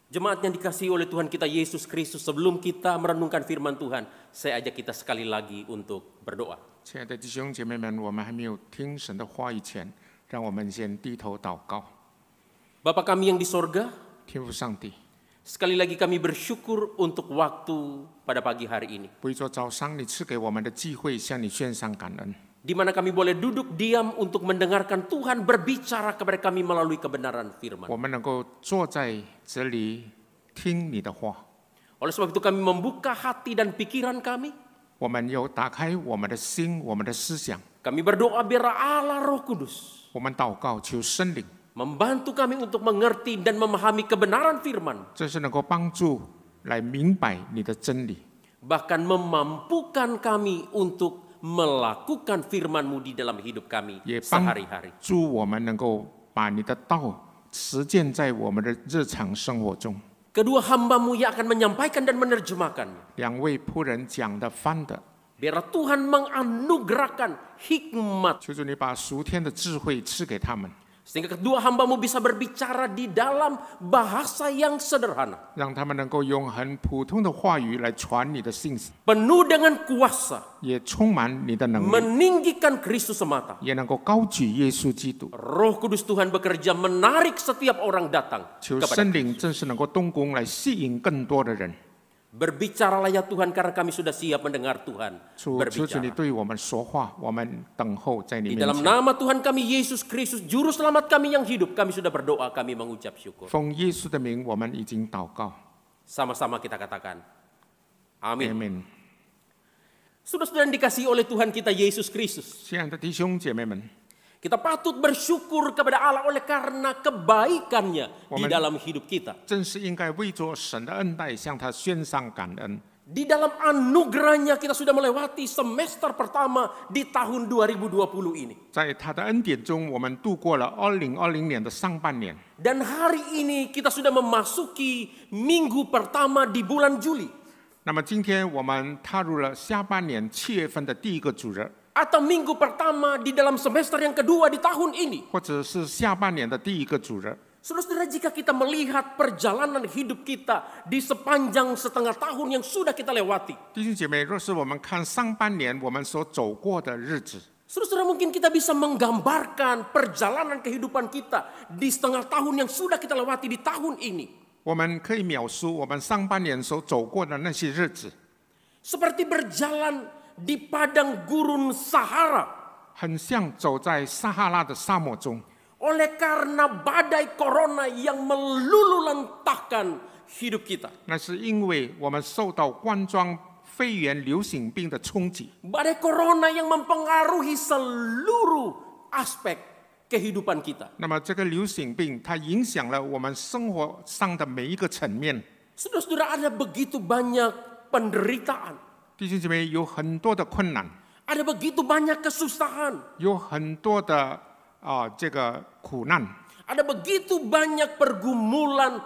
Jemaat yang dikasihi oleh Tuhan kita Yesus Kristus, sebelum kita merenungkan firman Tuhan, saya ajak kita sekali lagi untuk berdoa. 亲爱的弟兄姐妹们，我们还没有听神的话语前，让我们先低头祷告。 Bapa kami yang di sorga, 天父上帝， sekali lagi kami bersyukur untuk waktu pada pagi hari ini, 为着早上你赐给我们的机会，向你献上感恩。 di mana kami boleh duduk diam untuk mendengarkan Tuhan berbicara kepada kami melalui kebenaran firman. 我们能够坐在这里听你的话， Oleh sebab itu kami membuka hati dan pikiran kami. 我们有打开我们的心、我们的思想， Kami berdoa biar Allah Roh Kudus 我们祷告求圣灵， membantu kami untuk mengerti dan memahami kebenaran firman. 这是能够帮助来明白你的真理， Bahkan memampukan kami untuk melakukan firman-Mu di dalam hidup kami 也帮 sehari-hari. 助我们能够把你的道实践在我们的日常生活中。 Kedua hamba-Mu yang akan menyampaikan dan menerjemahkan. 两位仆人讲的、翻的， Biarlah Tuhan menganugerahkan hikmat 求主你把属天的智慧赐给他们， sehingga kedua hamba-Mu bisa berbicara di dalam bahasa yang sederhana, 让他们能够用很普通的话语来传你的信息， penuh dengan kuasa, 也充满你的能力， meninggikan Kristus semata. 也能够高举耶稣基督。 Roh Kudus Tuhan bekerja menarik setiap orang datang 求 kepada 圣灵正是能够动工来吸引更多的人。 Berbicaralah ya Tuhan, karena kami sudah siap mendengar Tuhan 求主你 berbicara. 对我们说话，我们等候在你 Di 面 dalam 前。 nama Tuhan kami Yesus Kristus, Juru Selamat kami yang hidup, kami sudah berdoa, kami mengucap syukur. 奉耶稣的名，我们已经祷告。 Sama-sama kita katakan, amin. Amen。 Saudara-saudara yang dikasihi oleh Tuhan kita Yesus Kristus, 亲爱的弟兄姐妹们， kita patut bersyukur kepada Allah oleh karena kebaikannya di Amen. dalam hidup kita. 正是应该为着神的恩待向他献上感恩。 Di dalam anugerahnya kita sudah melewati semester pertama di tahun 2020 ini. 在他的恩典中，我们度过了2020年的上半年。 Dan hari ini kita sudah memasuki minggu pertama di bulan Juli. 那么今天我们踏入了下半年7月份的第一个主日， Atau minggu pertama di dalam semester yang kedua di tahun ini. 或者是下半年的第一个主日。 Saudara-saudara, jika kita melihat perjalanan hidup kita di sepanjang setengah tahun yang sudah kita lewati. 弟兄姐妹，若是我们看上半年我们所走过的日子， Saudara-saudara, mungkin kita bisa menggambarkan perjalanan kehidupan kita di setengah tahun yang sudah kita lewati di tahun ini. 我们可以描述我们上半年所走过的那些日子， Seperti berjalan di padang gurun Sahara. 很像走在撒哈拉的沙漠中， Oleh karena badai corona yang meluluhlantahkan hidup kita. 那是因为我们受到冠状肺炎流行病的冲击。 Badai corona yang mempengaruhi seluruh aspek kehidupan kita. 那么这个流行病它影响了我们生活上的每一个层面。 Saudara-saudara, ada begitu banyak penderitaan. 弟兄姐妹，有很多的困难， Ada begitu banyak kesusahan. 有很多的这个苦难， Ada begitu banyak pergumulan,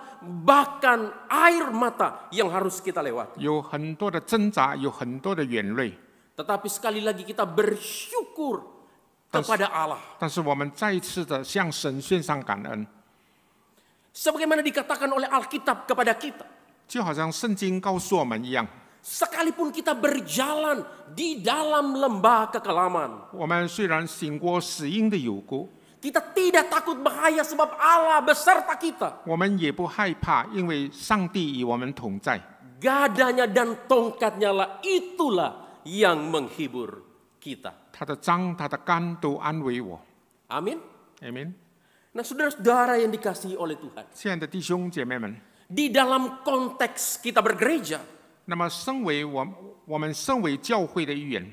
bahkan air mata yang harus kita lewati. 有很多的挣扎，有很多的眼泪。 Tetapi sekali lagi kita bersyukur kepada Allah. 但是我们再一次的向神献上感恩， Sebagaimana dikatakan oleh Alkitab kepada kita. 就好像圣经告诉我们一样， Sekalipun kita berjalan di dalam lembah kekelaman, 我们虽然行过死荫的幽谷， kita tidak takut bahaya sebab Allah beserta kita. 我们也不害怕，因为上帝与我们同在。 Gadanya dan tongkatnya lah, itulah yang menghibur kita. 他的杖、他的竿都安慰我。 Amin. Amen。 Nah, saudara-saudara yang dikasihi oleh Tuhan, 亲爱的弟兄姐妹们， di dalam konteks kita bergereja, 那么我们身为教会的一员，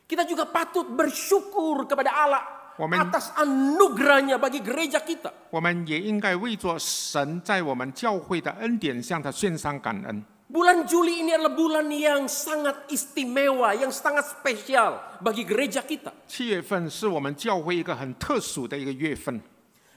kita juga patut bersyukur kepada Allah Amin. atas anugerahnya bagi gereja kita. 我们也应该为着神在我们教会的恩典向他献上感恩。 Bulan Juli ini adalah bulan yang sangat istimewa, yang sangat spesial bagi gereja kita. 7月份是我们教会一个很特殊的一个月份，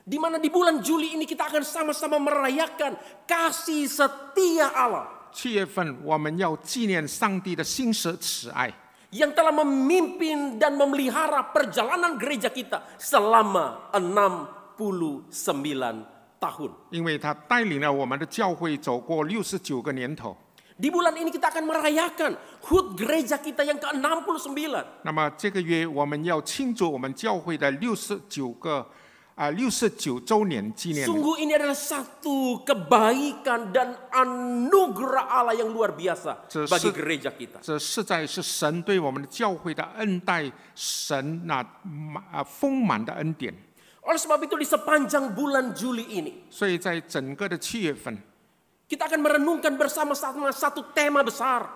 Di mana di bulan Juli ini kita akan sama-sama merayakan kasih setia Allah 7月份我们要纪念上帝的心舍慈爱， yang telah memimpin dan memelihara perjalanan gereja kita selama 69 tahun. 因为他带领了我们的教会走过69个年头。 Di bulan ini kita akan merayakan HUT gereja kita yang ke-69. 那么这个月我们要庆祝我们教会的69周年纪念。 Sungguh ini adalah satu kebaikan dan anugerah Allah yang luar biasa bagi gereja kita. 这实在是神对我们的教会的恩待，神那丰满的恩典。 Oleh sebab itu di sepanjang bulan Juli ini, 所以在整个的7月份， kita akan merenungkan bersama-sama satu tema besar,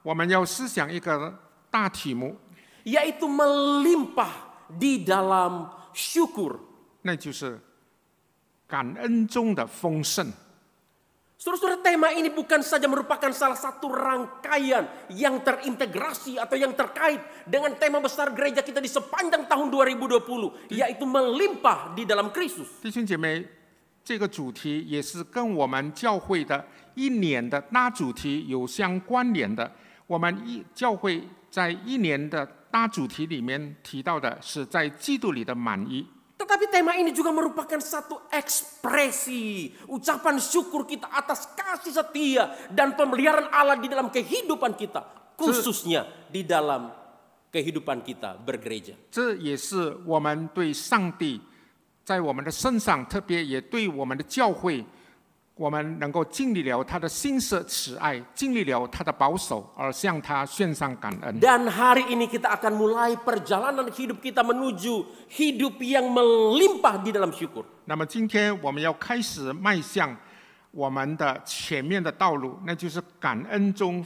我们要思想一个大题目， yaitu melimpah di dalam syukur. 那就是感恩中的丰盛。 Saudara-saudara, tema ini bukan saja merupakan salah satu rangkaian yang terintegrasi atau yang terkait dengan tema besar gereja kita di sepanjang tahun 2020, yaitu melimpah di dalam Kristus. 弟兄姐妹，这个主题也是跟我们教会的一年的大主题有相关联的。我们教会在一年的大主题里面提到的是在基督里的满意。 Tetapi tema ini juga merupakan satu ekspresi ucapan syukur kita atas kasih setia dan pemeliharaan Allah di dalam kehidupan kita, khususnya di dalam kehidupan kita bergereja. 这也是我们对上帝在我们的身上，特别也对我们的教会，我们能够经历了他的心色慈爱，经历了他的保守，而向他献上感恩。 Dan hari ini kita akan mulai perjalanan hidup kita menuju hidup yang melimpah di dalam syukur. 那么今天我们要开始迈向我们的前面的道路，那就是感恩中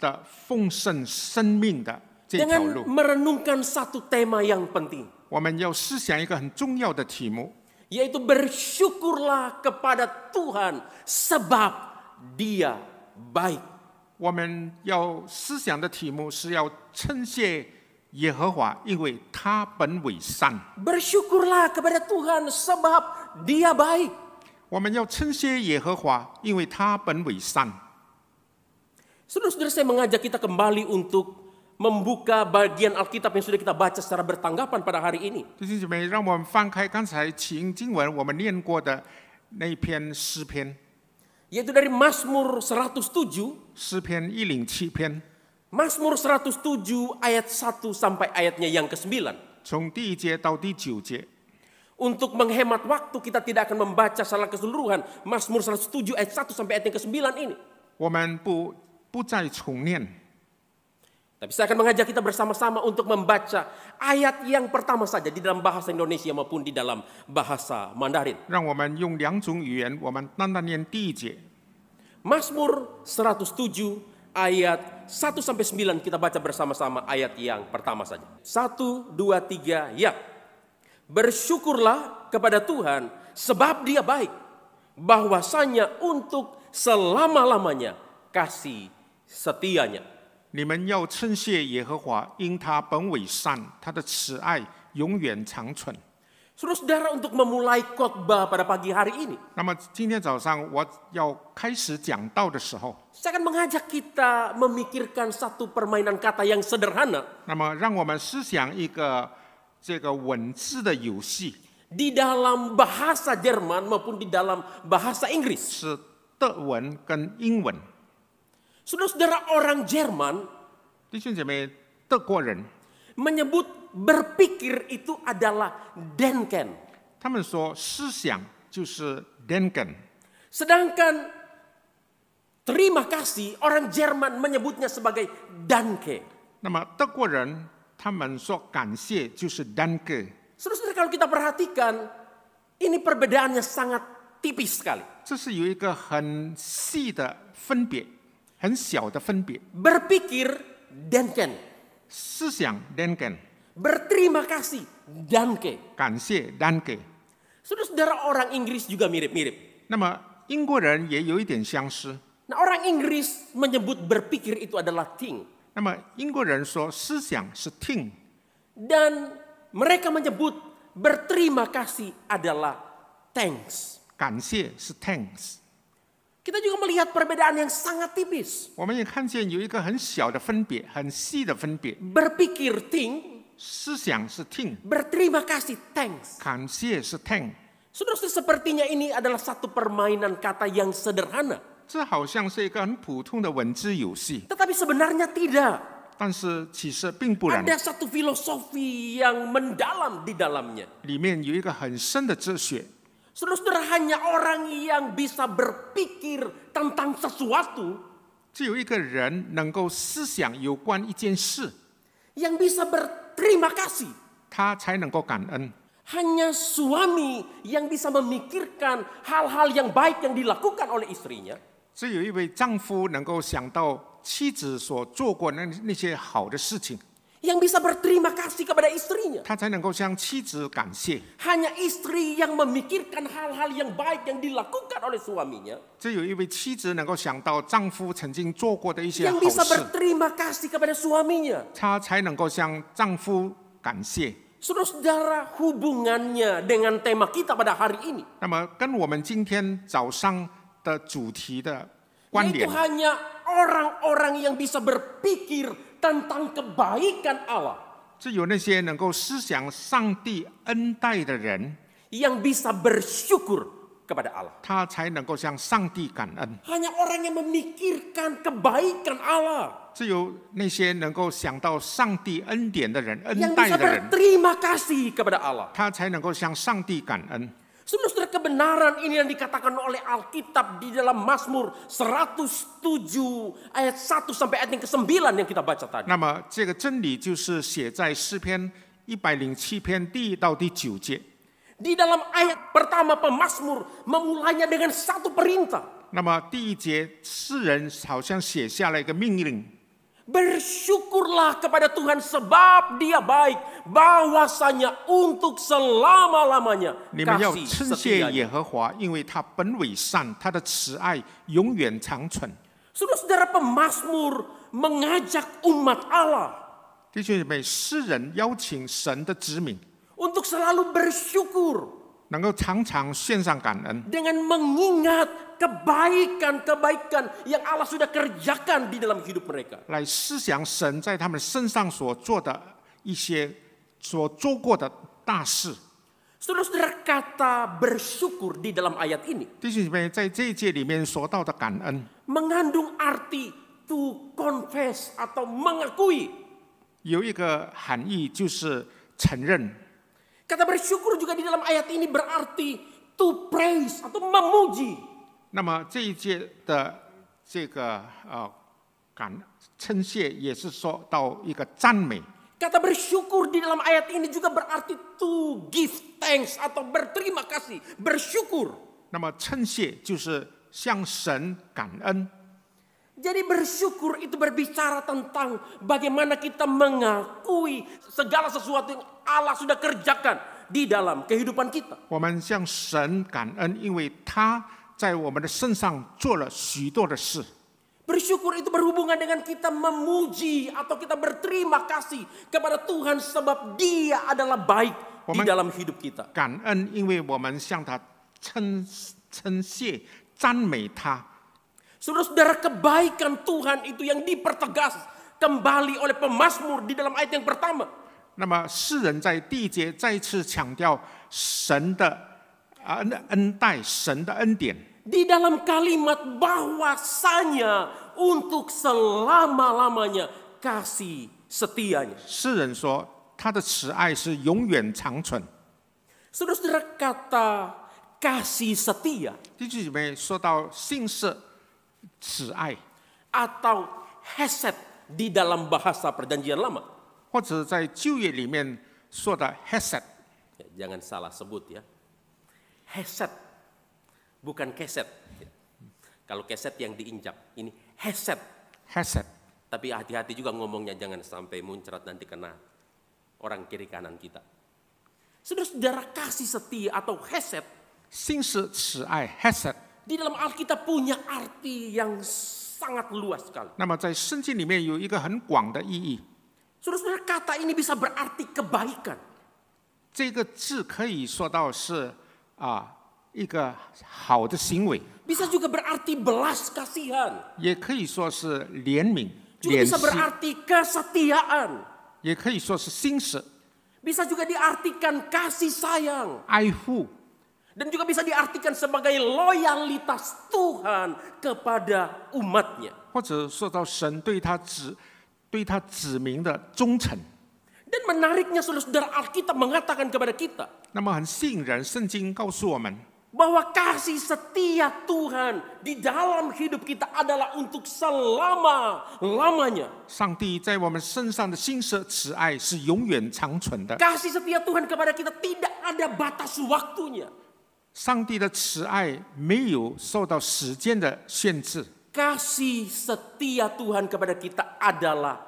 的丰盛生命的这条 Dengan 路。 merenungkan satu tema yang penting, 我们要思想一个很重要的题目， yaitu bersyukurlah kepada Tuhan sebab Dia baik. 我们要思想的题目是要称谢耶和华，因为他本为善。 Bersyukurlah kepada Tuhan sebab Dia baik. 我们要称谢耶和华，因为他本为善。 Saudara-saudara, saya mengajak kita kembali untuk membuka bagian Alkitab yang sudah kita baca secara bertanggapan pada hari ini. 弟兄姐妹，让我们翻开刚才起因经文我们念过的那一篇诗篇， Yaitu dari Mazmur 107. 诗篇107篇， Mazmur 107 ayat 1 sampai ayatnya yang ke-9. 从第1节到第9节。 Untuk menghemat waktu kita tidak akan membaca secara keseluruhan Mazmur 107 ayat 1 sampai ayat yang ke-9 ini. 我们不再重念， Tapi saya akan mengajak kita bersama-sama untuk membaca ayat yang pertama saja di dalam bahasa Indonesia maupun di dalam bahasa Mandarin. 让我们用2种语言，我们单单念第1节。 Mazmur 107 ayat 1 sampai 9 kita baca bersama-sama ayat yang pertama saja. 1, 2, 3, ya. Bersyukurlah kepada Tuhan sebab Dia baik, bahwasanya untuk selama-lamanya kasih setianya. 你们要称谢耶和华，因他本为善，他的慈爱永远长存。 Saudara-saudara, untuk memulai khotbah pada pagi hari ini, 那么今天早上我要开始讲道的时候， saya akan mengajak kita memikirkan satu permainan kata yang sederhana 那么让我们思想一个这个文字的游戏， di dalam bahasa Jerman maupun di dalam bahasa Inggris. 是德文跟英文。 Saudara-saudara, orang Jerman 弟兄姐妹，德国人 menyebut berpikir itu adalah denken. 他们说思想就是 denken， Sedangkan terima kasih orang Jerman menyebutnya sebagai danke. 那么德国人他们说感谢就是 danke。 Saudara-saudara, kalau kita perhatikan, ini perbedaannya sangat tipis sekali. 这是有一个很细的分别，很小的分别。 Berpikir denken, 思想 denken， berterima kasih danke. 感谢 danke。 Saudara-saudara, orang Inggris juga mirip-mirip. 那么英国人也有一点相似。 Nah, orang Inggris menyebut berpikir itu adalah think. 那么英国人说思想是 think， Dan mereka menyebut berterima kasih adalah thanks. 感谢是 thanks。 Kita juga melihat perbedaan yang sangat tipis. 我们也看见有一个很小的分别，很细的分别。 Berpikir think, 思想是 think， berterima kasih thanks. 感谢是 thank。Saudara, sepertinya ini adalah satu permainan kata yang sederhana. 这好像是一个很普通的文字游戏， Tetapi sebenarnya tidak. 但是其实并不然， Ada satu filosofi yang mendalam di dalamnya. 里面有一个很深的哲学。 Saudara-saudara, hanya orang yang bisa berpikir tentang sesuatu, 只有一个人能够思想有关一件事， yang bisa berterima kasih. 他才能够感恩。 Hanya suami yang bisa memikirkan hal-hal yang baik yang dilakukan oleh istrinya. 只有一位丈夫能够想到妻子所做过那些好的事情， Yang bisa berterima kasih kepada istrinya. 他才能够向妻子感谢。 Hanya istri yang memikirkan hal-hal yang baik yang dilakukan oleh suaminya. 只有一位妻子能够想到丈夫曾经做过的一些 Yang 好 bisa 事， berterima kasih kepada suaminya. 她才能够向丈夫感谢。 Saudara-saudara, hubungannya dengan tema kita pada hari ini, 那么，跟我们今天早上的主题的关 yaitu 联， hanya orang-orang yang bisa berpikir tentang kebaikan Allah, 只有那些能够思想上帝恩待的人， yang bisa bersyukur kepada Allah. 他才能够向上帝感恩。 Hanya orang yang memikirkan kebaikan Allah, 只有那些能够想到上帝恩典的人、恩 yang 待 bisa 的人， berterima kasih kepada Allah. 他才能够向上帝感恩。 Saudara-saudara, kebenaran ini yang dikatakan oleh Alkitab di dalam Mazmur 107 ayat 1 sampai ayat yang ke-9 yang kita baca tadi. 那么，这个真理就是写在诗篇107篇第1到第9节。 Di dalam ayat pertama pemazmur memulainya dengan satu perintah. 那么第1节，诗人好像写下了一个命令。 Bersyukurlah kepada Tuhan sebab Dia baik, bahwasanya untuk selama-lamanya 你们要 kasih 称谢 setianya. 耶和华，因为他本为善，他的慈爱永远长存。 Saudara-saudara, pemazmur mengajak umat Allah 弟兄姐妹，诗人邀请神的子民， untuk selalu bersyukur 能够常常献上感恩， dengan mengingat kebaikan-kebaikan yang Allah sudah kerjakan di dalam hidup mereka. 来思想神在他们身上所做的一些所做过的大事。 Saudara-saudara, kata bersyukur di dalam ayat ini 弟兄姐妹，在这一节里面说到的感恩， mengandung arti to confess atau mengakui. 有一个含义就是承认。 Kata bersyukur juga di dalam ayat ini berarti to praise atau memuji. 那么这一节的这个称谢，也是说到一个赞美。 Kata bersyukur di dalam ayat ini juga berarti to give thanks atau berterima kasih, bersyukur. 那么称谢就是向神感恩。 Jadi bersyukur itu berbicara tentang bagaimana kita mengakui segala sesuatu yang Allah sudah kerjakan di dalam kehidupan kita. 我们向神感恩，因为他在我们的身上做了许多的事。 Bersyukur itu berhubungan dengan kita memuji atau kita berterima kasih kepada Tuhan sebab Dia adalah baik di dalam hidup kita. 感恩，因为我们向他称谢、赞美他。 Saudara-saudara, kebaikan Tuhan itu yang dipertegas kembali oleh pemazmur di dalam ayat yang pertama. 那么诗人在第1节再次强调神的恩待，神的恩典。 Di dalam kalimat bahwasanya untuk selama-lamanya kasih setianya. 诗人说他的慈爱是永远长存。 Saudara-saudara, kata kasih setia 弟兄姐妹，说到信实、慈爱， atau hesed di dalam bahasa perjanjian lama. 或者在旧约里面说的 hesed， Jangan salah sebut ya. Hesed, bukan keset. Kalau keset yang diinjak, ini hesed. hesed， Tapi hati-hati juga ngomongnya, jangan sampai muncrat nanti kena orang kiri kanan kita. Saudara-saudara, kasih setia atau hesed 信实、慈爱 hesed。 di dalam Alkitab punya arti yang sangat luas sekali. 那么在圣经里面有一个很广的意义， Saudara-saudara, kata ini bisa berarti kebaikan. 这个字可以说到是一个好的行为， Bisa juga berarti belas kasihan. 也可以说是怜悯、 Juga 怜 bisa 惜， berarti kesetiaan. 也可以说是信实、 Bisa juga diartikan kasih sayang. 爱护。Dan juga bisa diartikan sebagai loyalitas Tuhan kepada umatnya. 或者说到神对他子民的忠诚。 Dan menariknya saudara-saudara, Alkitab mengatakan kepada kita 那么很吸引人，圣经告诉我们， bahwa kasih setia Tuhan di dalam hidup kita adalah untuk selama-lamanya. 上帝在我们身上的心舍慈爱是永远长存的。 Kasih setia Tuhan kepada kita tidak ada batas waktunya. 上帝的慈爱没有受到时间的限制。 Kasih setia Tuhan kepada kita adalah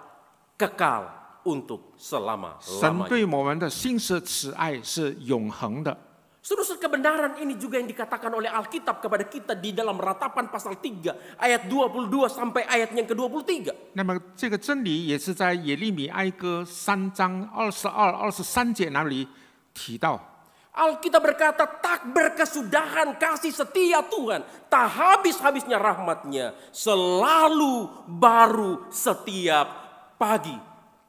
kekal untuk 神 selama-lamanya. 对我们的心舍慈爱是永恒的。 Saudara, kebenaran ini juga yang dikatakan oleh Alkitab kepada kita di dalam Ratapan pasal 3 ayat 22 sampai ayat yang ke-23. 那么这个真理也是在耶利米哀歌3章22、23节那里提到。 Alkitab berkata, tak berkesudahan kasih setia Tuhan, tak habis-habisnya rahmatnya, selalu baru setiap pagi.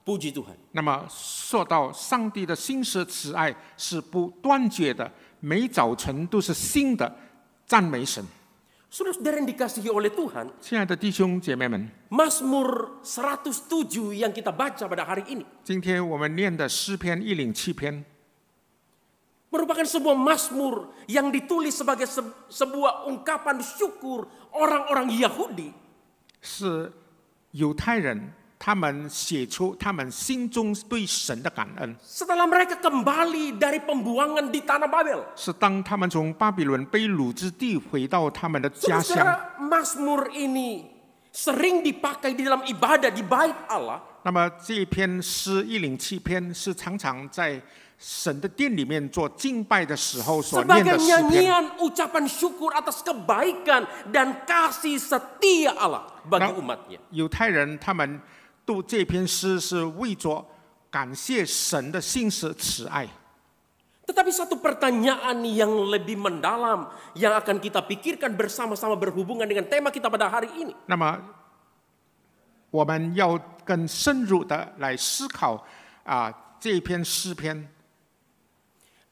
Puji Tuhan. 那么说到上帝的心舍慈爱是不断绝的，每早晨都是新的，赞美神。 Saudara-saudara yang dikasihi oleh Tuhan, 亲爱的弟兄姐妹们， Mazmur 107 yang kita baca pada hari ini 今天我们念的诗篇107篇， merupakan sebuah mazmur yang ditulis sebagai sebuah ungkapan syukur orang-orang Yahudi 是犹太人他们写出他们心中对神的感恩， setelah mereka kembali dari pembuangan di tanah Babel. 是当他们从巴比伦被掳之地回到他们的家乡。 Saudara, mazmur ini sering dipakai di dalam ibadah di bait Allah 那么这一篇诗107篇是常常在神的殿里面做敬拜的时候所念 sebagai 的诗篇。 nyanyian ucapan syukur atas kebaikan dan kasih setia Allah bagi umatnya. 犹太人他们读这篇诗是为着感谢神的信实慈爱。 Tetapi satu pertanyaan yang lebih mendalam yang akan kita pikirkan bersama-sama berhubungan dengan tema kita pada hari ini. 那么我们要更深入的来思考这一篇诗篇。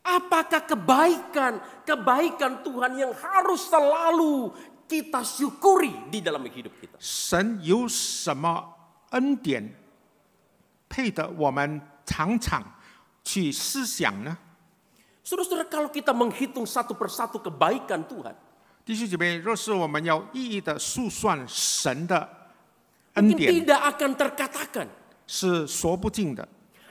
Apakah kebaikan Tuhan yang harus selalu kita syukuri di dalam hidup kita? 神有什么恩典配得我们常常去思想呢？ Saudara-saudara, kalau kita menghitung satu persatu kebaikan Tuhan, 弟兄姐妹，若是我们要一一的述算神的恩 mungkin 典， tidak akan terkatakan. 是说不尽的。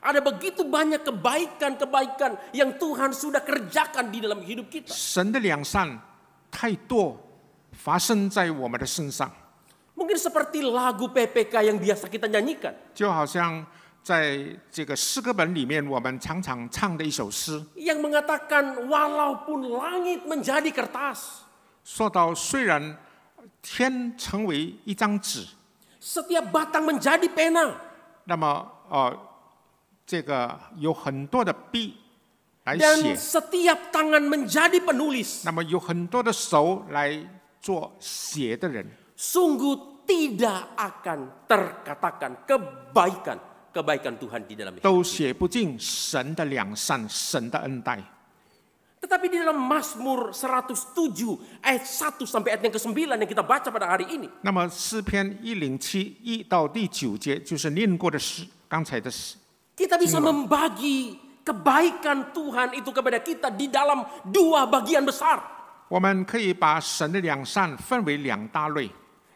Ada begitu banyak kebaikan-kebaikan yang Tuhan sudah kerjakan di dalam hidup kita. 神的良善太多发生在我们的身上， Mungkin seperti lagu PPK yang biasa kita nyanyikan. 就好像在这个诗歌本里面，我们常常唱的一首诗， Yang mengatakan walaupun langit menjadi kertas, 说到虽然天成为一张纸， setiap batang menjadi pena, 那么这个有很多的笔来 dan 写， setiap tangan menjadi penulis. 那么有很多的手来做写的人， Sungguh tidak akan terkatakan kebaikan Tuhan di dalam hidup. 都写不尽神的良善、神的恩待。 Tetapi di dalam Mazmur 107 ayat 1 sampai ayat yang ke-9 yang kita baca pada hari ini, 那么诗篇107 1到第9节就是念过的诗，刚才的诗。 kita bisa membagi kebaikan Tuhan itu kepada kita di dalam dua bagian besar 我们可以把神的良善分为2大类，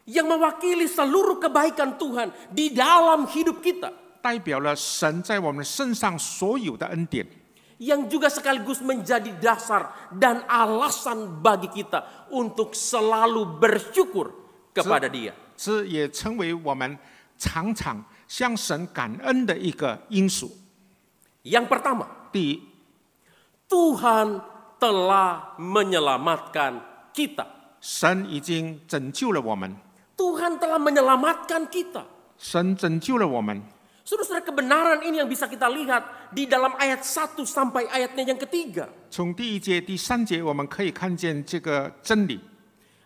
yang mewakili seluruh kebaikan Tuhan di dalam hidup kita, 代表了神在我们身上所有的恩典， yang juga sekaligus menjadi dasar dan alasan bagi kita untuk selalu bersyukur kepada Dia. 这也成为我们常常向神感恩的一个因素。 Yang pertama, 第一， Tuhan telah menyelamatkan kita. 神已经拯救了我们， Tuhan telah menyelamatkan kita. 神拯救了我们。 Saudara-saudara, kebenaran ini yang bisa kita lihat di dalam ayat 1 sampai ayatnya yang ketiga. 从第1节、第3节，我们可以看见这个真理。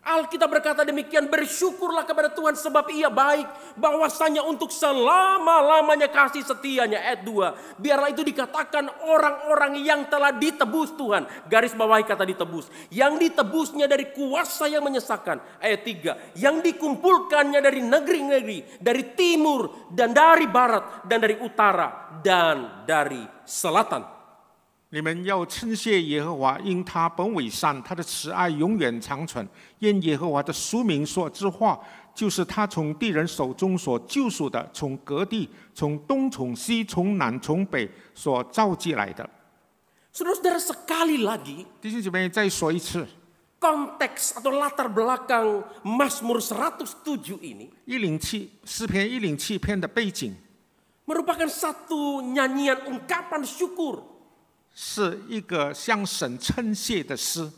Alkitab berkata demikian, bersyukurlah kepada Tuhan sebab ia baik, bahwasanya untuk selama-lamanya kasih setianya. Ayat 2, biarlah itu dikatakan orang-orang yang telah ditebus Tuhan. Garis bawahi kata ditebus. Yang ditebusnya dari kuasa yang menyesakan. Ayat 3, yang dikumpulkannya dari negeri-negeri, dari timur dan dari barat dan dari utara dan dari selatan. 你们要称谢耶和华，因他本为善，他的慈爱永远长存。愿耶和华的书名所之话，就是他从地人手中所救赎的，从各地、从东、从西、从南、从北所召集来的。 Saudara-saudara, sekali lagi 弟兄姐妹，再说一次， konteks atau latar belakang Mazmur 107 ini 107诗篇107篇的背景 merupakan satu nyanyian ungkapan syukur 是一个向神称谢的诗，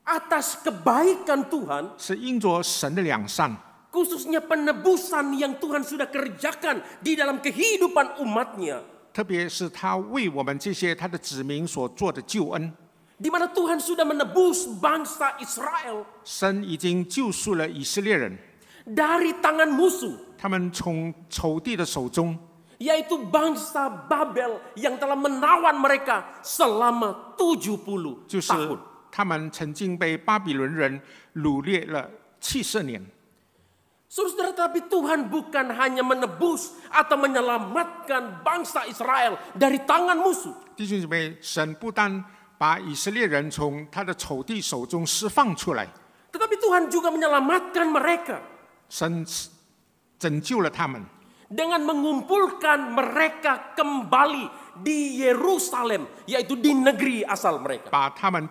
atas kebaikan Tuhan, 是因着神的良善， khususnya penebusan yang Tuhan sudah kerjakan di dalam kehidupan umatnya, 特别是他为我们这些他的子民所做的救恩。 di mana Tuhan sudah menebus bangsa Israel 神已经救赎了以色列人， dari tangan musuh, 他们从仇敌的手中， yaitu bangsa Babel yang telah menawan mereka selama 70就是 tahun. 他们曾经被巴比伦人掳掠了70年。 Saudara, tapi Tuhan bukan hanya menebus atau menyelamatkan bangsa Israel dari tangan musuh. 弟兄姐妹，神不单把以色列人从他的仇敌手中释放出来， Tetapi Tuhan juga menyelamatkan mereka 神拯救了他们， dengan mengumpulkan mereka kembali di Yerusalem, yaitu di negeri asal mereka. 把他们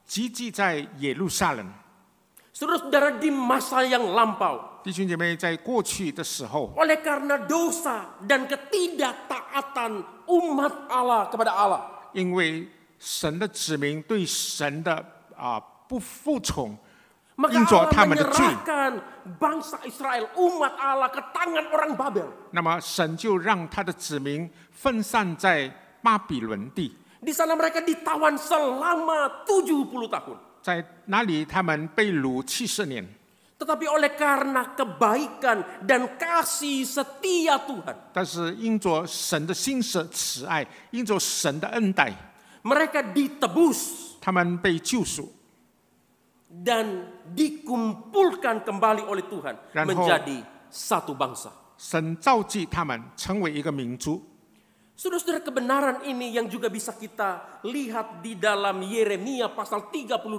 集集在耶路撒冷。 Saudara-saudara, di masa yang lampau, 弟兄姐妹，在过去的时候， oleh karena dosa dan ketidaktaatan umat Allah kepada Allah, 因为神的子民对神的不服从， maka 因着 Allah 他们的罪， menyerahkan bangsa Israel, umat Allah ke tangan orang Babel. 那么神就让他的子民分散在巴比伦地， Di sana mereka ditawan selama 70 tahun. 在那里他们被掳70年。 Tetapi oleh karena kebaikan dan kasih setia Tuhan, 但是因着神的心舍慈爱，因着神的恩待， mereka ditebus 他们被救赎， dan dikumpulkan kembali oleh Tuhan 然后 menjadi satu bangsa. 神召集他们成为一个民族。 Saudara-saudara, kebenaran ini yang juga bisa kita lihat di dalam Yeremia pasal 32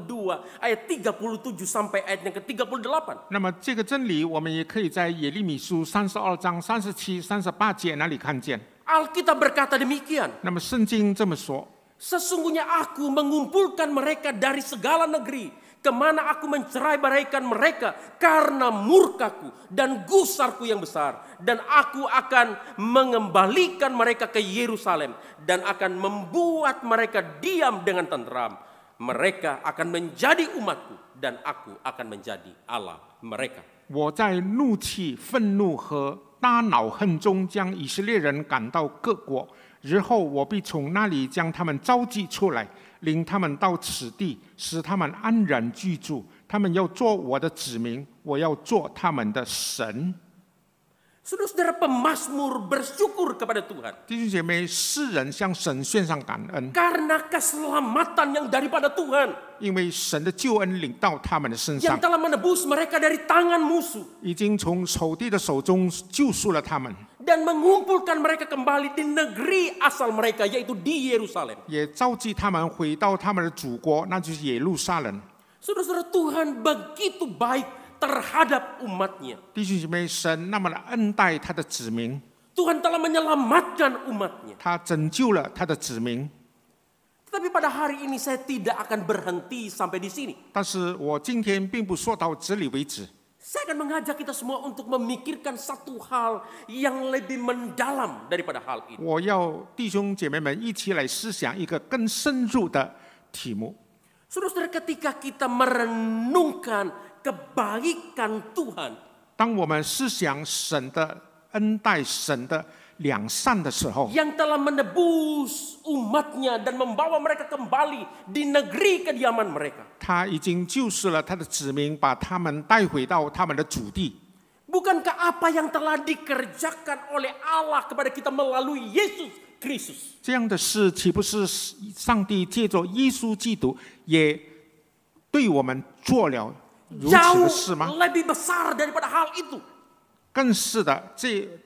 ayat 37 sampai ayat yang ke-38. 那么这个真理，我们也可以在耶利米书32章37、38节那里看见。 Alkitab berkata demikian, 那么圣经这么说： sesungguhnya aku mengumpulkan mereka dari segala negeri, kemana aku mencerai-beraikan mereka karena murkaku dan gusarku yang besar. Dan aku akan mengembalikan mereka ke Yerusalem dan akan membuat mereka diam dengan tenteram. Mereka akan menjadi umatku dan aku akan menjadi Allah mereka. 我在怒气、愤怒和大恼恨中将以色列人赶到各国，日后我必从那里将他们召集出来，领他们到此地，使他们安然居住。他们要做我的子民，我要做他们的神。 Saudara-saudara, pemazmur bersyukur kepada Tuhan 弟兄姐妹，世人向神献上感恩， karena keselamatan yang daripada Tuhan 因为神的救恩领到他们的身 yang 上， telah menebus mereka dari tangan musuh 已经从仇敌的手中救赎了他们， dan mengumpulkan mereka kembali di negeri asal mereka, yaitu di Yerusalem. 也召集他们回到他们的祖国，那就是耶路撒冷。 Saudara-saudara, Tuhan begitu baik terhadap umatnya. 弟兄姐妹，神那么的恩待他的子民， Tuhan telah menyelamatkan umatnya. 他拯救了他的子民。 Tetapi pada hari ini saya tidak akan berhenti sampai di sini. 但是我今天并不说到这里为止， Saya akan mengajak kita semua untuk memikirkan satu hal yang lebih mendalam daripada hal ini. 我要弟兄姐妹们一起来思想一个更深入的题目。 Saudara-saudara, ketika kita merenungkan kebaikan Tuhan, 当我们思想神的恩待、神的良善的时候， yang telah menebus umatnya dan membawa mereka kembali di negeri kediaman mereka. 他已经救赎了他的子民，把他们带回到他们的祖地。 Bukankah apa yang telah dikerjakan oleh Allah kepada kita melalui Yesus Kristus? 这样的事，岂不是上帝借着耶稣基督也对我们做了如此的事吗？ Jauh lebih besar daripada hal itu. 更是的，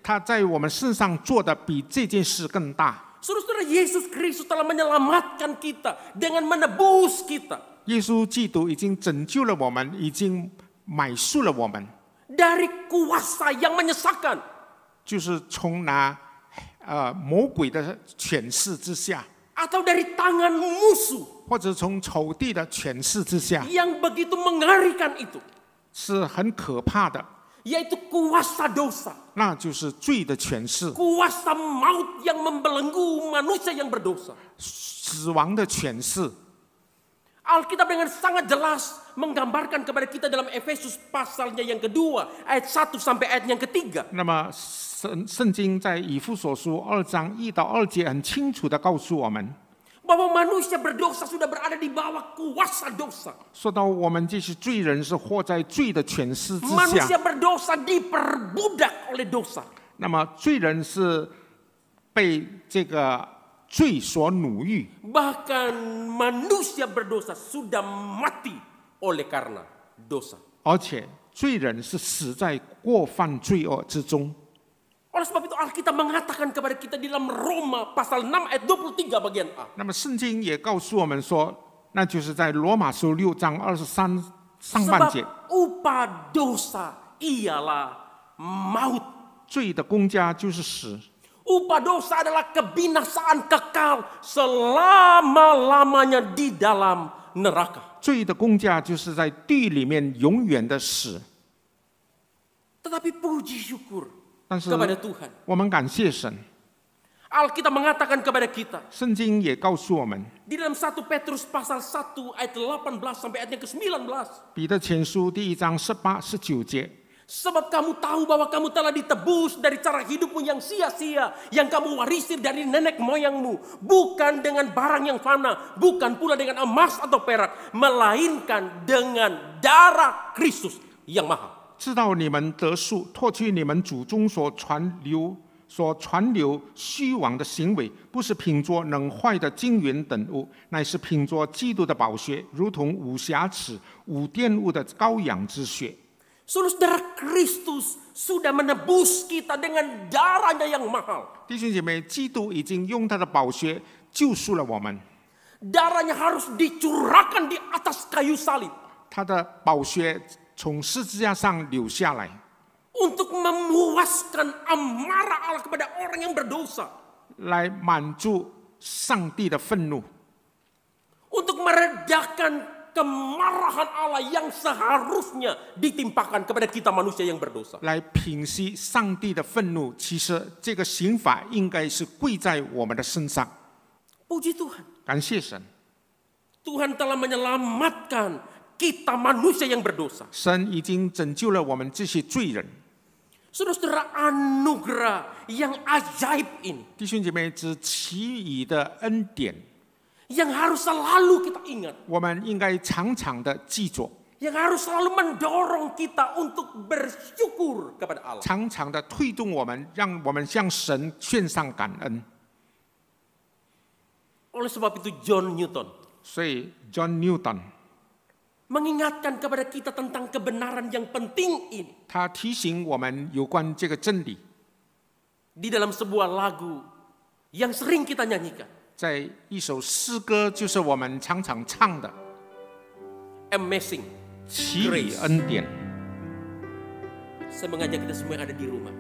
他在我们身上做的比这件事更大。 Saudara-saudara, Yesus Kristus telah menyelamatkan kita dengan menebus kita 耶稣基督已经拯救了我们，已经买赎了我们， dari kuasa yang menyesakan. 就是从魔鬼的权势之下， Atau dari tangan musuh 或者从仇敌的权势之下， yang begitu mengerikan itu. 是很可怕的。 Yaitu kuasa dosa. 那就是罪的权势， Kuasa maut yang membelenggu manusia yang berdosa. 死亡的权势。 Alkitab dengan sangat jelas menggambarkan kepada kita dalam Efesus pasalnya yang kedua, ayat 1 sampai ayat yang ketiga. 那么圣经在以弗所书2章1到2节很清楚地告诉我们， Bahwa manusia berdosa sudah berada di bawah kuasa dosa. 说到我们这些罪人是活在罪的权势之 Manusia 下。 berdosa diperbudak oleh dosa. 那么罪人是被这个罪所奴役， Bahkan manusia berdosa sudah mati oleh karena dosa. 而且罪人是死在过犯罪恶之中。 Oleh sebab itu Alkitab mengatakan kepada kita di dalam Roma pasal 6 ayat 23 bagian A. 那么圣经也告诉我们说，那就是在罗马书6章23上半节， Sebab upah dosa ialah maut. 罪的工价就是死， Upah dosa adalah kebinasaan kekal selama-lamanya di dalam neraka. 罪的工价就是在地里面永远的死。 Tetapi puji syukur 但是 kepada Tuhan. 我们感谢神， Alkitab mengatakan kepada kita 圣经也告诉我们， di dalam 1 Petrus pasal 1 ayat 18 sampai ayat yang ke-19. 彼得前书第1章18、19节。 Sebab kamu tahu bahwa kamu telah ditebus dari cara hidupmu yang sia-sia, yang kamu warisi dari nenek moyangmu, bukan dengan barang yang fana, bukan pula dengan emas atau perak, melainkan dengan darah Kristus yang mahal. 知道你们得赎，脱去你们祖宗所传流虚妄的行为，不是凭着能坏的金银等物，乃是凭着基督的宝血，如同无瑕疵、无玷污的羔羊之血。 Saudara, Kristus sudah menebus kita dengan darahnya yang mahal. 弟兄姐妹，基督已经用他的宝血救赎了我们， Darahnya harus dicurahkan di atas kayu salib 他的宝血从十字架上流下来， untuk memuaskan amarah Allah kepada orang yang berdosa, 来满足上帝的愤怒， untuk meredakan kemarahan Allah yang seharusnya ditimpakan kepada kita manusia yang berdosa. 来平息上帝的愤怒。其实这个刑罚应该是归在我们的身上。 Puji Tuhan, 感谢神， Tuhan telah menyelamatkan kita manusia yang berdosa. 神已经拯救了我们这些罪人。 Saudara-saudara, anugerah yang ajaib ini 弟兄姐妹，这奇异的恩典， yang harus selalu kita ingat, 我们应该常常的记住， yang harus selalu mendorong kita untuk bersyukur kepada Allah. 常常的推动我们，让我们向神献上感恩。 Oleh sebab itu John Newton 所以 John Newton mengingatkan kepada kita tentang kebenaran yang penting ini 他提醒我们有关这个真理， di dalam sebuah lagu yang sering kita nyanyikan. 在一首诗歌，就是我们常常唱的 Amazing 奇异恩典。 Saya mengajak kita semua yang ada di rumah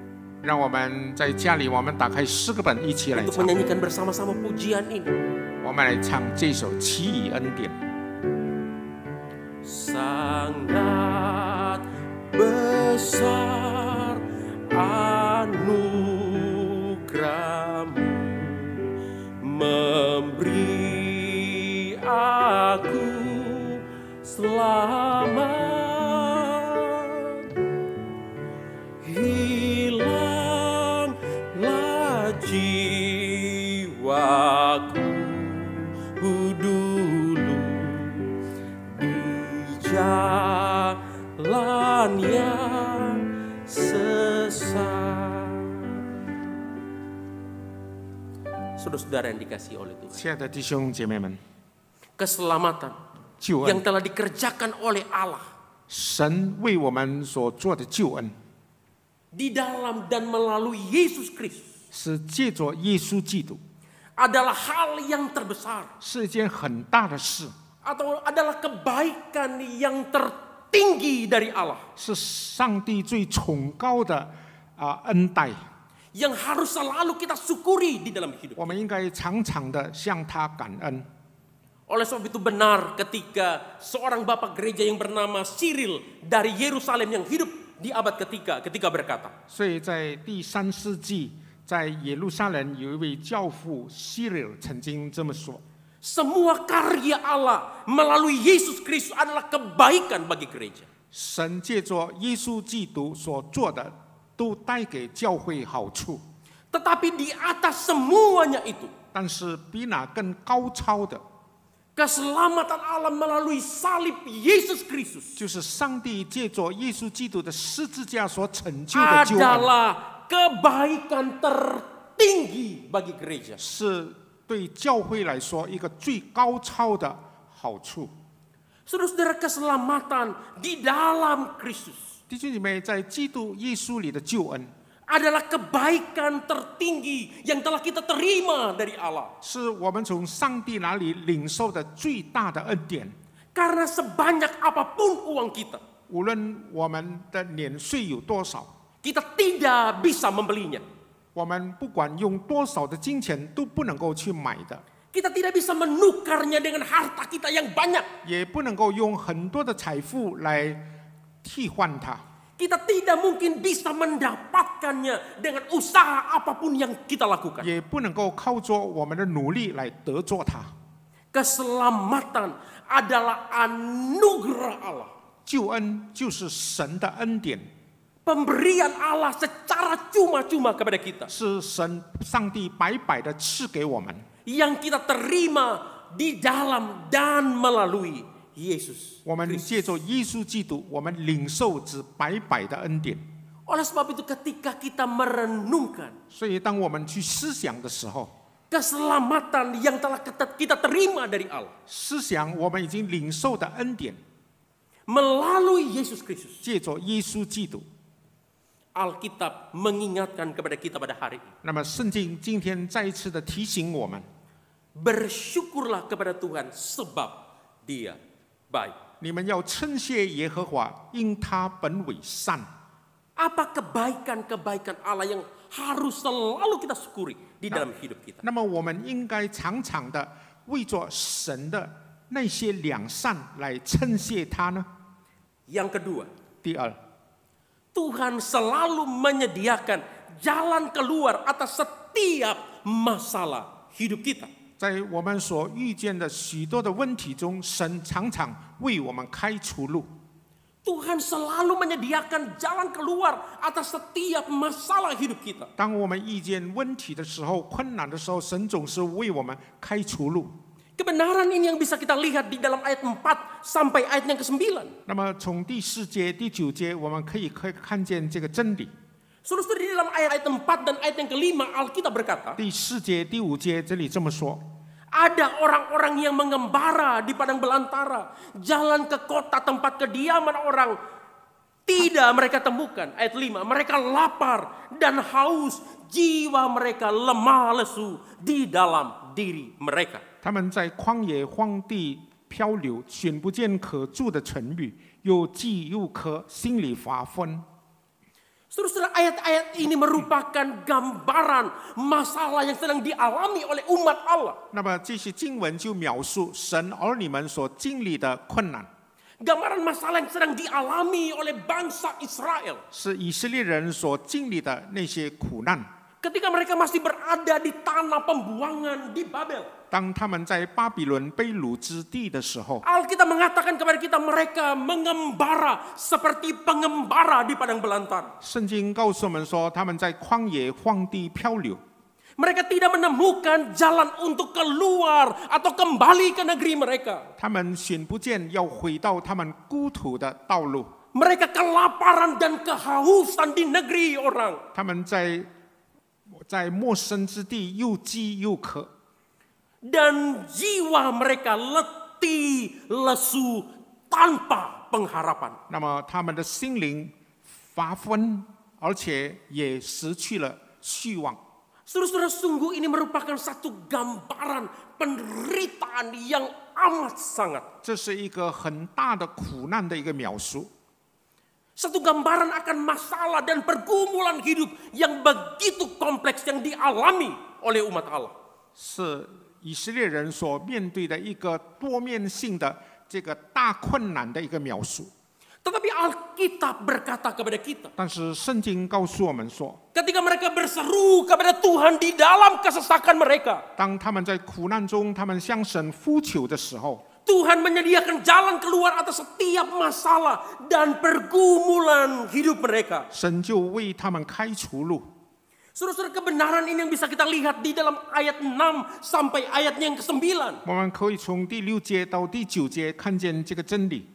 让我们在家里，我们打开诗歌本，一起来 untuk 唱。 menyanyikan bersama-sama pujian ini. 我们来唱这首《奇异恩典》。 Sangat besar anugerahmu memberi aku selamat, hilanglah jalan yang sesat. Saudara-saudara yang dikasihi oleh Tuhan, 亲爱的弟兄姐妹们， keselamatan 救 yang 恩， telah dikerjakan oleh Allah 神为我们所做的救恩， di dalam dan melalui Yesus Kristus 是借着耶稣基督， adalah hal yang terbesar, 是一件很大的事， atau adalah kebaikan yang tertinggi dari Allah 是上帝最崇高的恩待。 yang harus selalu kita syukuri di dalam hidup. 我们应该常常的向他感恩。 Oleh sebab itu benar ketika seorang bapak gereja yang bernama Cyril dari Yerusalem yang hidup di abad ketiga ketika berkata, 所以在第3世纪，在耶路撒冷有一位教父希里尔曾经这么说： semua karya Allah melalui Yesus Kristus adalah kebaikan bagi gereja. 神借着耶稣基督所做的，都带给教会好处。 Tetapi di atas semuanya itu, 但是比那更高超的， keselamatan Allah melalui salib Yesus Kristus 就是上帝借着耶稣基督的十字架所成就的救恩， adalah kebaikan tertinggi bagi gereja. 是对教会来说一个最高超的好处。 Saudara-saudara, keselamatan di dalam Kristus 弟兄姐妹，在基督耶稣里的救恩， adalah kebaikan tertinggi yang telah kita terima dari Allah. 是我们从上帝那里领受的最大的恩典。 Karena sebanyak apapun uang kita, 无论我们的年岁有多少， kita tidak bisa membelinya. 我们不管用多少的金钱都不能够去买的， Kita tidak bisa menukarnya dengan harta kita yang banyak. 也不能够用很多的财富来替换它， Kita tidak mungkin bisa mendapatkannya dengan usaha apapun yang kita lakukan. 也不能够靠着我们的努力来得着它。 Keselamatan adalah anugerah Allah. 救恩就是神的恩典， Pemberian Allah secara cuma-cuma kepada kita. 是上帝白白的赐给我们， Yang kita terima di dalam dan melalui Yesus. 我们借着耶稣基督，我们领受之白白的恩典。 Oleh sebab itu ketika kita merenungkan 所以，当我们去思想的时候， keselamatan yang telah kita terima dari Allah 思想我们已经领受的恩典， melalui Yesus Kristus, 借着耶稣基督。 Alkitab mengingatkan kepada kita pada hari ini. 那么，圣经今天再一次的提醒我们， Bersyukurlah kepada Tuhan sebab Dia baik. 你们要称谢耶和华，因他本为善。 Apa kebaikan-kebaikan Allah yang harus selalu kita syukuri di dalam hidup kita? 那么，我们应该常常的为着神的那些良善来称谢他呢？ Yang kedua, 第二， Tuhan selalu menyediakan jalan keluar atas setiap masalah hidup kita. 在我们所遇见的许多的问题中，神常常为我们开出路。 Tuhan selalu menyediakan jalan keluar atas setiap masalah hidup kita. 当我们遇见问题的时候、困难的时候，神总是为我们开出路。 Kebenaran ini yang bisa kita lihat di dalam ayat 4 sampai ayat yang ke-9. 那么，从第4节、第9节，我们可以看见这个真理。 Saudara-saudara, di dalam ayat 4 dan ayat yang ke-5 Alkitab berkata, 第4节、第5节这里这么说： ada orang-orang yang mengembara di padang belantara, jalan ke kota tempat kediaman orang tidak mereka temukan. Ayat 5, mereka lapar dan haus, jiwa mereka lemah lesu di dalam diri mereka. 他们在旷野荒地漂流，寻不见可住的城宇，又饥又渴，心里发昏。 Saudara-saudara, ayat-ayat ini merupakan gambaran masalah yang sedang dialami oleh umat Allah. 那么这些经文就描述神儿女们所经历的困难， Gambaran masalah yang sedang dialami oleh bangsa Israel. 是以色列人所经历的那些苦难。 Ketika mereka masih berada di tanah pembuangan di Babel. 当他们在巴比伦被掳之地的时候， Alkitab mengatakan kepada kita mereka mengembara seperti pengembara di padang belantara. 圣经告诉我们说，他们在旷野荒地漂流， Mereka tidak menemukan jalan untuk keluar atau kembali ke negeri mereka. 他们寻不见要回到他们故土的道路。 Mereka kelaparan dan kehausan di negeri orang. 他们在陌生之地又饥又渴， Dan jiwa mereka letih, lesu, tanpa pengharapan. 那么他们的心灵乏昏，而且也失去了希望。 Saudara-saudara, sungguh ini merupakan satu gambaran penderitaan yang amat sangat. 这是一个很大的苦难的一个描述， Satu gambaran akan masalah dan pergumulan hidup yang begitu kompleks yang dialami oleh umat Allah. 是以色列人所面对的一个多面性的这个大困难的一个描述。 Tetapi Alkitab berkata kepada kita, 但是圣经告诉我们说， ketika mereka berseru kepada Tuhan di dalam kesesakan mereka, 当他们在苦难中，他们向神呼求的时候， Tuhan menyediakan jalan keluar atas setiap masalah dan pergumulan hidup mereka. 神就为他们开出路。 Saudara-saudara, kebenaran ini yang bisa kita lihat di dalam ayat 6 sampai ayatnya yang ke-9. 我们可以从第6节到第9节看见这个真理。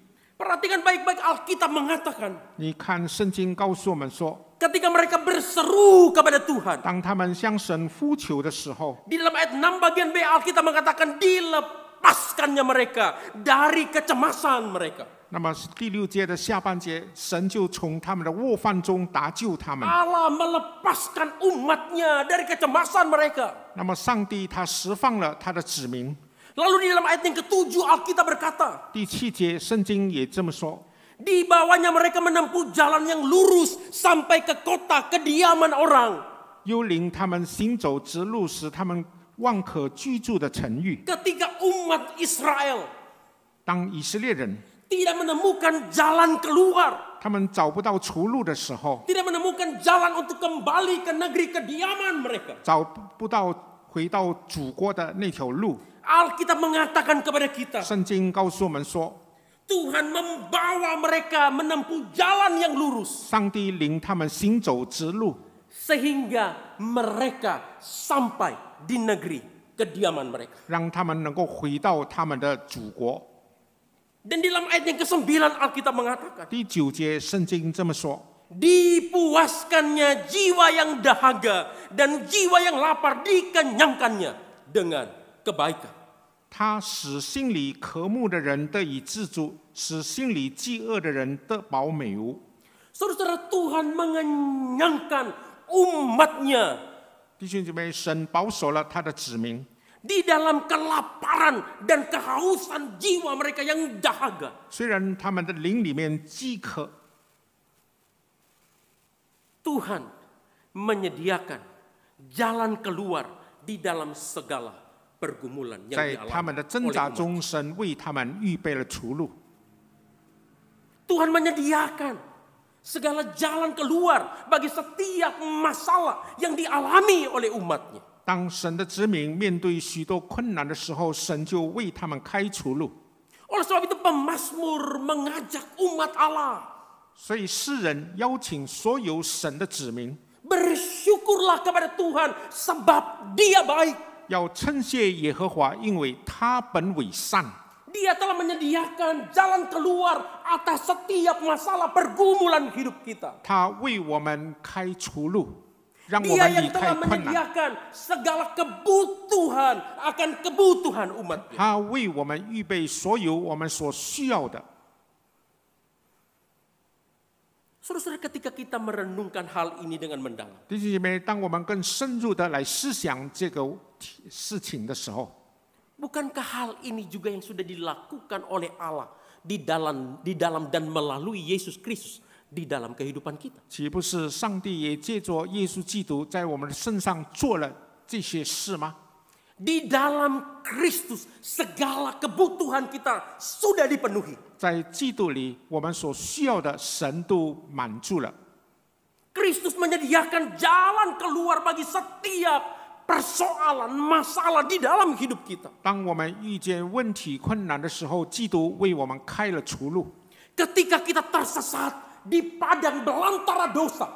Perhatikan baik-baik, Alkitab mengatakan, 你看，圣经告诉我们说， ketika mereka berseru kepada Tuhan, 当他们向神呼求的时候， di dalam ayat 6 bagian B Alkitab mengatakan dilepaskannya mereka dari kecemasan mereka. 那么第6节的下半节，神就从他们的卧犯中搭救他们。 Allah melepaskan umatnya dari kecemasan mereka. 那么上帝他释放了他的子民。 Lalu di dalam ayat yang ke-7 Alkitab berkata, 第7节圣经也这么说， di bawahnya mereka menempuh jalan yang lurus sampai ke kota kediaman orang. 又领他们行走直路，使他们望可居住的城域。 Ketika umat Israel 当以色列人 tidak menemukan jalan keluar, 他们找不到出路的时候， tidak menemukan jalan untuk kembali ke negeri kediaman mereka, 找不到回到祖国的那条路， Alkitab mengatakan kepada kita, 圣经告诉我们说， Tuhan membawa mereka menempuh jalan yang lurus 上帝领他们行走直路， sehingga mereka sampai di negeri kediaman mereka. 让他们能够回到他们的祖国。 Dan di dalam ayat yang ke-9 Alkitab mengatakan, 第9节圣经这么说， dipuaskannya jiwa yang dahaga dan jiwa yang lapar dikenyangkannya dengan kebaikan. 他使心里渴慕的人得以自助，使心里饥饿的人得饱美物。 Saudara-saudara, Tuhan mengenyangkan umatnya 弟兄姐妹，神保守了他的子民， di dalam kelaparan dan kehausan jiwa mereka yang dahaga. 虽然他们的灵里面饥渴， Tuhan menyediakan jalan keluar di dalam segala pergumulan yang 在他们的 dialami 挣 oleh 扎 umat. 中，神为他们预备了出路。 Tuhan menyediakan segala jalan keluar bagi setiap masalah yang dialami oleh umatnya. 当神的子民面对许多困难的时候，神就为他们开出路。 Oleh sebab itu pemazmur mengajak umat Allah, 所以诗人邀请所有神的子民， bersyukurlah kepada Tuhan sebab Dia baik. 要称谢耶和华，因为他本为善。 Dia telah menyediakan jalan keluar atas setiap masalah pergumulan hidup kita. 他为我们开出路，让我 Dia 们离 yang 开 telah 困难。 menyediakan segala kebutuhan akan kebutuhan umatnya. 他为我们预备所有我们所需要的。 Saudara-saudara, ketika kita merenungkan hal ini dengan mendalam, 弟兄姐妹，当我们更深入的来思想这个事情的时候， bukankah hal ini juga yang sudah dilakukan oleh Allah di dalam dan melalui Yesus Kristus di dalam kehidupan kita? 岂不是上帝也借着耶稣基督在我们的身上做了这些事吗？ Di dalam Kristus segala kebutuhan kita sudah dipenuhi. 在基督里，我们所需要的神都满足了。 Kristus menyediakan jalan keluar bagi setiap persoalan, masalah di dalam hidup kita. 当我们遇见问题困难的时候，基督为我们开了出路。 Ketika kita tersesat di padang belantara dosa,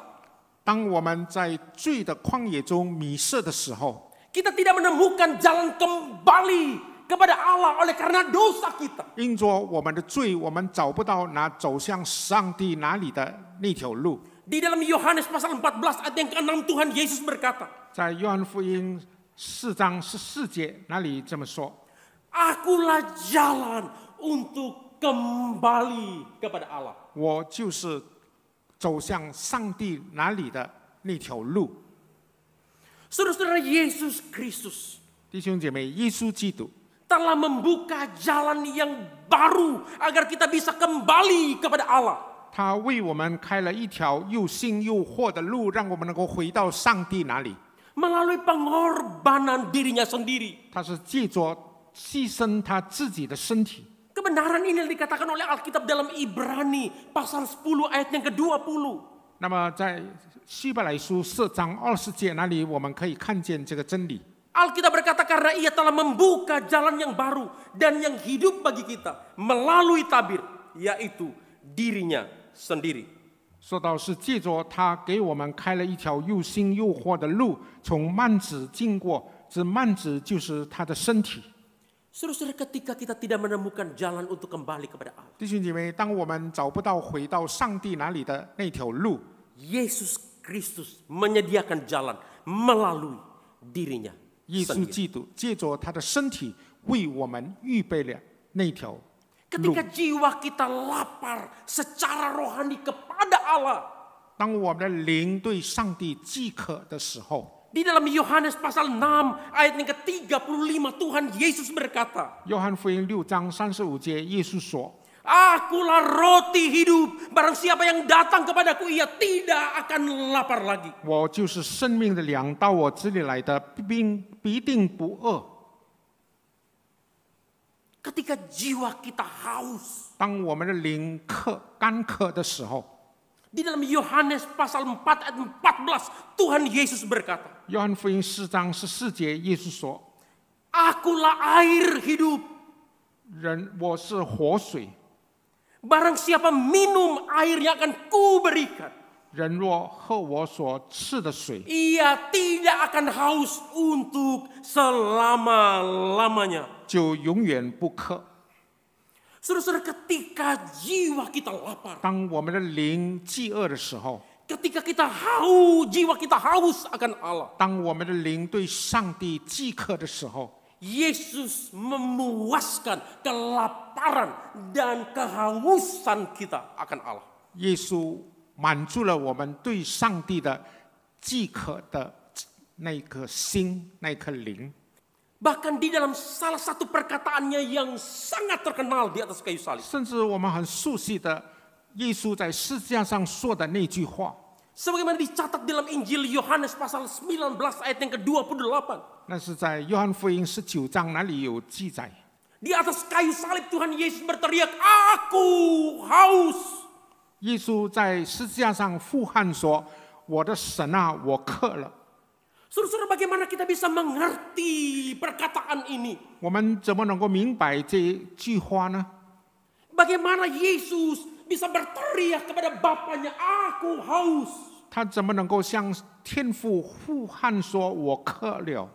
当我们在罪的旷野中迷失的时候， kita tidak menemukan jalan kembali kepada Allah oleh karena dosa kita. 因着我们的罪，我们找不到走向上帝哪里的那条路。 Di dalam Yohanes pasal 14 ayat yang ke-6 Tuhan Yesus berkata, 在约翰福音4章14节那里这么说： Akulah jalan untuk kembali kepada Allah. 我就是走向上帝哪里的那条路。 Saudara-saudara, Yesus Kristus 弟兄姐妹，耶稣基督 telah membuka jalan yang baru agar kita bisa kembali kepada Allah. 他为我们开了一条又新又活的路，让我们能够回到上帝那里。 Melalui pengorbanan dirinya sendiri. 他是借着牺牲他自己的身体。 Kebenaran ini dikatakan oleh Alkitab dalam Ibrani pasal 10 ayat yang ke-20. 那么在希伯来书4章20节那里，我们可以看见这个真理。 Alkitab berkata karena ia telah membuka jalan yang baru dan yang hidup bagi kita melalui tabir, yaitu dirinya sendiri. 说到是借着他给我们开了一条又新又活的路，从幔子经过，这幔子就是他的身体。 Saudara-saudara, ketika kita tidak menemukan jalan untuk kembali kepada Allah, 弟兄姐妹，当我们找不到回到上帝那里的那条路， Yesus Kristus menyediakan jalan melalui dirinya 耶稣 sendiri. 基督借着他的身体为我们预备了那条路。 Ketika jiwa kita lapar secara rohani kepada Allah, 当我们的灵对上帝饥渴的时候， di dalam Yohanes pasal 6 ayat yang ke-35 Tuhan Yesus berkata, 约翰福音6章35节，耶稣说： Akulah roti hidup, barang siapa yang datang kepadaku ia tidak akan lapar lagi. 我就是生命的粮，到我这里来的必定不饿。 Ketika jiwa kita haus, 当我们的灵干渴的时候， di dalam Yohanes pasal 4 ayat 14 Tuhan Yesus berkata, 约翰福音4章14节，耶稣说： Akulah air hidup, 我是活水， barang siapa minum air yang akan kuberikan, 人若喝我所赐的水， ia tidak akan haus untuk selama-lamanya. 就永远不渴。 Saudara-saudara, ketika jiwa kita lapar, 当我们的灵饥饿的时候， ketika kita haus, jiwa kita haus akan Allah, 当我们的灵对上帝饥渴的时候， Yesus memuaskan kelaparan dan kehausan kita akan Allah. 耶稣满足了我们对上帝的饥渴的那颗心，那颗灵。 Bahkan di dalam salah satu perkataannya yang sangat terkenal di atas kayu salib. 甚至我们很熟悉的耶稣在十字架上说的那句话， Sebagaimana dicatat dalam Injil Yohanes pasal 19 ayat yang ke-28. 那是在约翰福音19章那里有记载。 Di atas kayu salib Tuhan Yesus berteriak, Aku haus. 耶稣在十字架上呼喊说：“我的神啊，我渴了。” Saudara-saudara, bagaimana kita bisa mengerti perkataan ini? 我们怎么能够明白这句话呢？ Bagaimana Yesus bisa berteriak kepada Bapaknya, Aku haus. 他怎么能够向天父呼喊说：“我渴了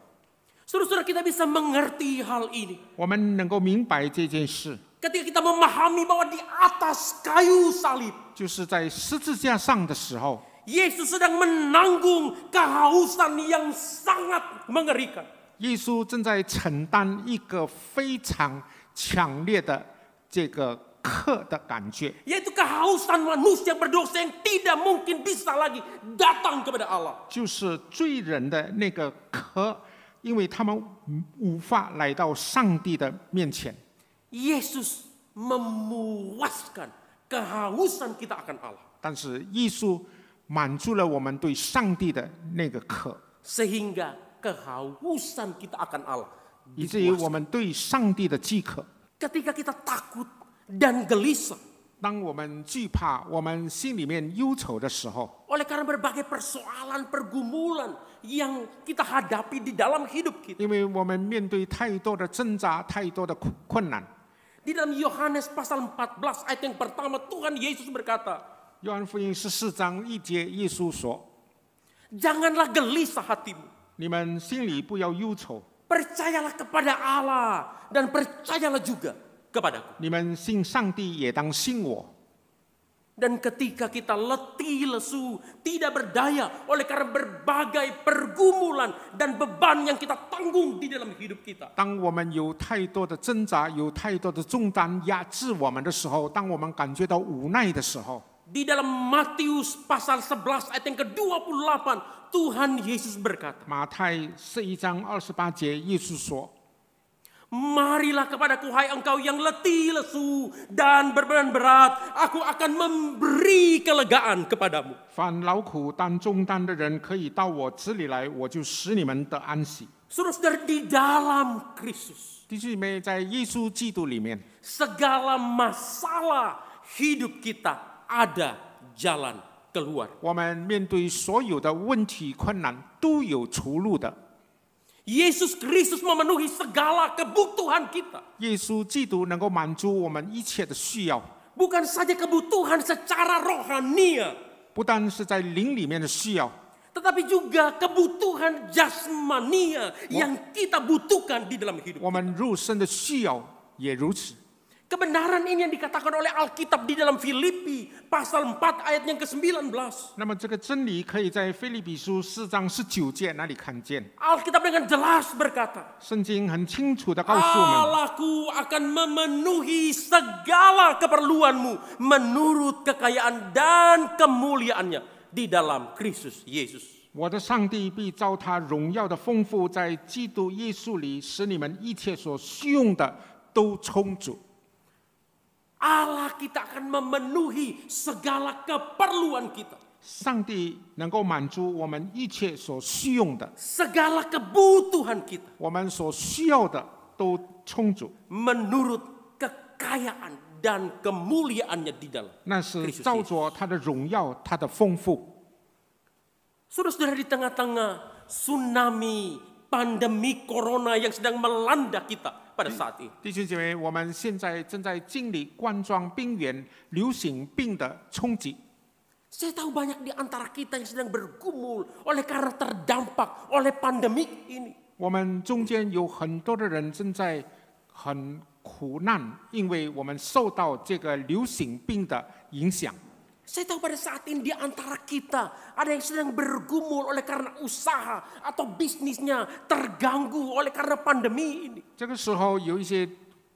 Saudara-saudara, kita bisa mengerti hal ini ？”我们能够明白这件事， ketika kita memahami bahwa di atas kayu salib 就是在十字架上的时候， Yesus sedang menanggung kehausan yang sangat mengerikan. 耶稣正在承担一个非常强烈的这个渴的感觉， Yaitu kehausan manusia berdosa yang tidak mungkin bisa lagi datang kepada Allah. 就是罪人的那个渴，因为他们无法来到上帝的面前。 Yesus memuaskan kehausan kita akan Allah. 但是耶稣满足了我们对上帝的那个渴， Sehingga kehausan kita akan Allah 以至于我们对上帝的饥渴。 ketika kita takut dan gelisah 当我们惧怕、我们心里面忧愁的时候， oleh karena berbagai persoalan, pergumulan yang kita hadapi di dalam hidup kita. 因为我们面对太多的挣扎、太多的困难。 Di dalam Yohanes pasal 14 ayat yang pertama Tuhan Yesus berkata, 约翰福音14章1节，耶稣说 Janganlah gelisah hatimu. 你们心里不要忧愁， Percayalah kepada Allah dan percayalah juga kepadaku. 你们信上帝也当信我。 Dan ketika kita letih lesu, tidak berdaya oleh karena berbagai pergumulan dan beban yang kita tanggung di dalam hidup kita. 当我们有太多的挣扎，有太多的重担压制我们的时候，当我们感觉到无奈的时候， Di dalam Matius pasal 11 ayat yang ke-28, Tuhan Yesus berkata, 马太11章28节，耶稣说： Marilah kepadaku hai engkau yang letih lesu dan berbeban berat, aku akan memberi kelegaan kepadamu. 凡劳苦担重担的人，可以到我这里来，我就使你们得安息。 Saudara-saudara, di dalam Kristus, 弟兄姐妹，在耶稣基督里面， segala masalah hidup kita ada jalan keluar. 我们面对所有的问题困难都有出路的。 Yesus Kristus memenuhi segala kebutuhan kita. 耶稣基督能够满足我们一切的需要， Bukan saja kebutuhan secara rohania, 不单是在灵里面的需要， tetapi juga kebutuhan jasmania yang kita butuhkan di dalam hidup. 我们肉身的需要也如此。 Kebenaran ini yang dikatakan oleh Alkitab di dalam Filipi pasal 4 ayat yang ke-19. 那么这个真理可以在腓立比书4章19节那里看见。 Alkitab dengan jelas berkata, 圣经很清楚的告诉我们， Allahku akan memenuhi segala keperluanmu menurut kekayaan dan kemuliaannya di dalam Kristus Yesus. 我的上帝必照他荣耀的丰富，在基督耶稣里，使你们一切所需用的都充足。 Allah kita akan memenuhi segala keperluan kita. 上帝能够满足我们一切所需用的， Segala kebutuhan kita 我们所需要的都充足。 menurut kekayaan dan kemuliaannya di dalam 那是 Kristus 照 Yesus. 着他的荣耀，他的丰富。 Saudara-saudara, di tengah-tengah tsunami pandemi corona yang sedang melanda kita pada saat ini, 弟兄姐妹，我们现在正在经历冠状病原流行病的冲击。 saya tahu banyak di antara kita yang sedang bergumul oleh karena terdampak oleh pandemik ini. 我们中间有很多的人正在很苦难，因为我们受到这个流行病的影响。 Saya tahu pada saat ini di antara kita ada yang sedang bergumul oleh karena usaha atau bisnisnya terganggu oleh karena pandemi ini. 这个时候，有一些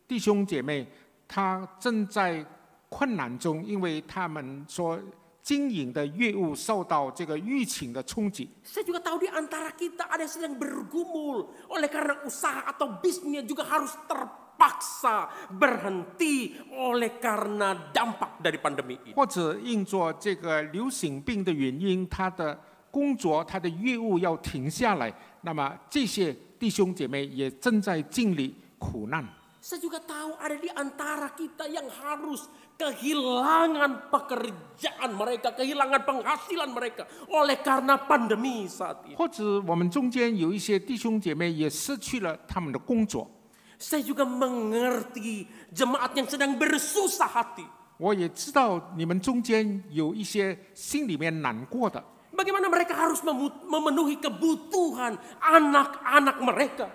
弟兄姐妹，他正在困难中，因为他们所经营的业务受到这个疫情的冲击。 Saya juga tahu di antara kita ada yang sedang bergumul oleh karena usaha atau bisnisnya juga harus terpaksa berhenti oleh karena dampak dari pandemi ini. 或者因着这个流行病的原因，他的工作、他的业务要停下来，那么这些弟兄姐妹也正在经历苦难。 Saya juga tahu ada di antara kita yang harus kehilangan pekerjaan mereka, kehilangan penghasilan mereka oleh karena pandemi saat ini. 或者我们中间有一些弟兄姐妹也失去了他们的工作。 Saya juga mengerti jemaat yang sedang bersusah hati. 我也知道你们中间有一些心里面难过的， Bagaimana mereka harus memenuhi kebutuhan anak-anak mereka.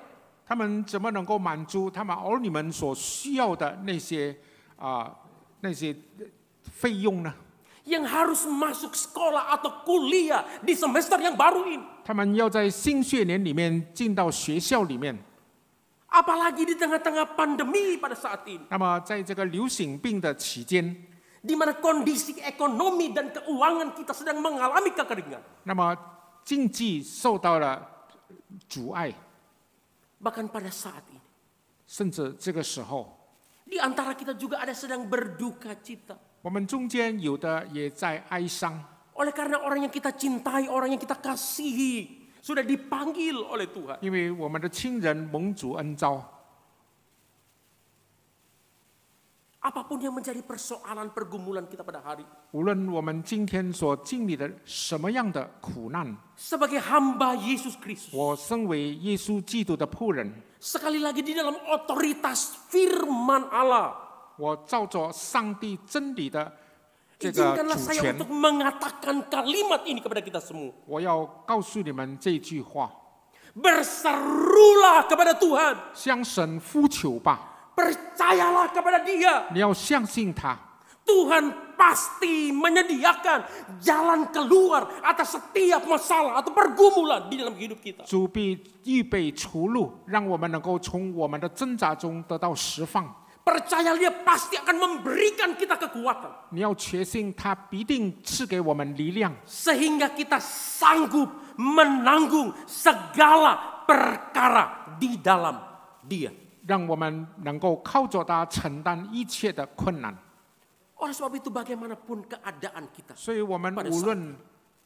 他们怎么能够满足他们儿女们所需要的那些费用呢？ Yang harus masuk sekolah atau kuliah di semester yang baru ini. 他们要在新学年里面进到学校里面， Apalagi di tengah-tengah pandemi pada saat ini. 那么在这个流行病的期间， Di mana kondisi ekonomi dan keuangan kita sedang mengalami kekeringan. 那么经济受到了阻碍， Bahkan pada saat ini. 甚至这个时候， Di antara kita juga ada sedang berduka cita. 我们中间有的也在哀伤， Oleh karena orang yang kita cintai, orang yang kita kasihi, sudah dipanggil oleh Tuhan. 因为我们的亲人蒙主恩召。 Apapun yang menjadi persoalan pergumulan kita pada hari ini. 无论我们今天所经历的什么样的苦难， Sebagai hamba Yesus Kristus. 我身为耶稣基督的仆人， Sekali lagi di dalam otoritas firman Allah. 我照着上帝真理的这个 Izinkanlah 主 saya 权， untuk mengatakan kalimat ini kepada kita semua. 我要告诉你们这句话： Berserulah kepada Tuhan. 向神呼求吧， Percayalah kepada Dia. 你要相信他， Tuhan pasti menyediakan jalan keluar atas setiap masalah atau pergumulan di dalam hidup kita. 主必预备出路，让我们能够从我们的挣扎中得到释放。 Percaya Dia pasti akan memberikan kita kekuatan. 你要确信他必定赐给我们力量， Sehingga kita sanggup menanggung segala perkara di dalam Dia. 让我们能够靠着他承担一切的困难。 Oleh sebab itu bagaimanapun keadaan kita, 所以，我们无论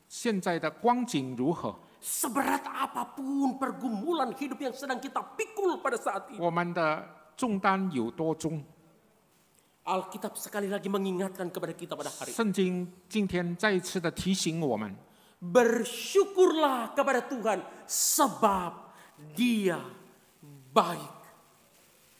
现在的光景如何， seberat apapun pergumulan hidup yang sedang kita pikul pada saat ini, 我们的重担有多重， Alkitab sekali lagi mengingatkan kepada kita pada hari ini. 圣经今天再一次的提醒我们， Bersyukurlah kepada Tuhan sebab Dia baik.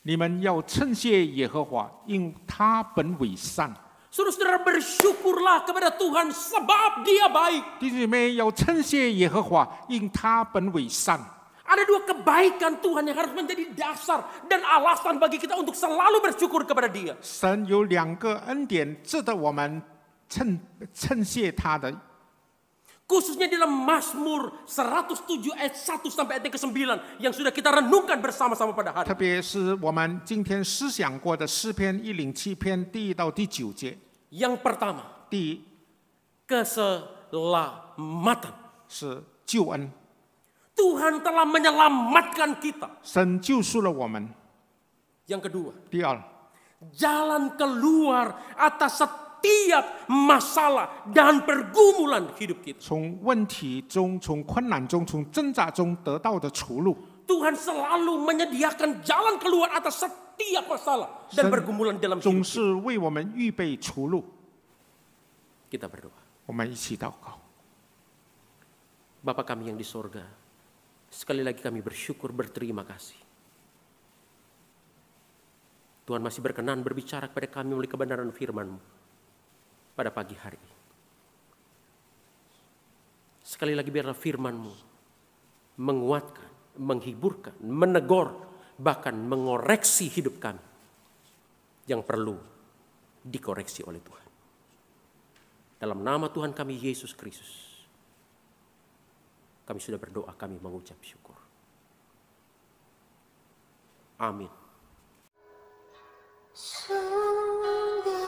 你们要称谢耶和华，因他本为善。 Saudara-saudara, bersyukurlah kepada Tuhan sebab Dia baik. 弟兄姐妹要称谢耶和华，因他本为善。 Ada dua kebaikan Tuhan yang harus menjadi dasar dan alasan bagi kita untuk selalu bersyukur kepada Dia. 神有两个恩典，值得我们称谢他的。 Khususnya dalam Mazmur 107 ayat 1 sampai ayat ke-9 yang sudah kita renungkan bersama-sama pada hari 特别是我们今天思想过的诗篇107篇第1到第9节。 Yang pertama, 第一 keselamatan. 是救恩， Tuhan telah menyelamatkan kita. 神救赎了我们。 Yang kedua, 第二， jalan keluar atas setiap masalah dan pergumulan hidup kita. 从问题中、从困难中、从挣扎中得到的出路。 Tuhan selalu menyediakan jalan keluar atas setiap masalah dan pergumulan dalam 总 hidup 是为我们预备出路。 kita. Kita berdoa. 我们一起祷告。 Bapa kami yang di sorga, sekali lagi kami bersyukur, berterima kasih. Tuhan masih berkenan berbicara kepada kami melalui kebenaran firman-Mu pada pagi hari ini. Sekali lagi biarlah firman-Mu menguatkan, menghiburkan, menegur, bahkan mengoreksi hidup kami yang perlu dikoreksi oleh Tuhan. Dalam nama Tuhan kami Yesus Kristus, kami sudah berdoa, kami mengucap syukur. Amin. Sungguh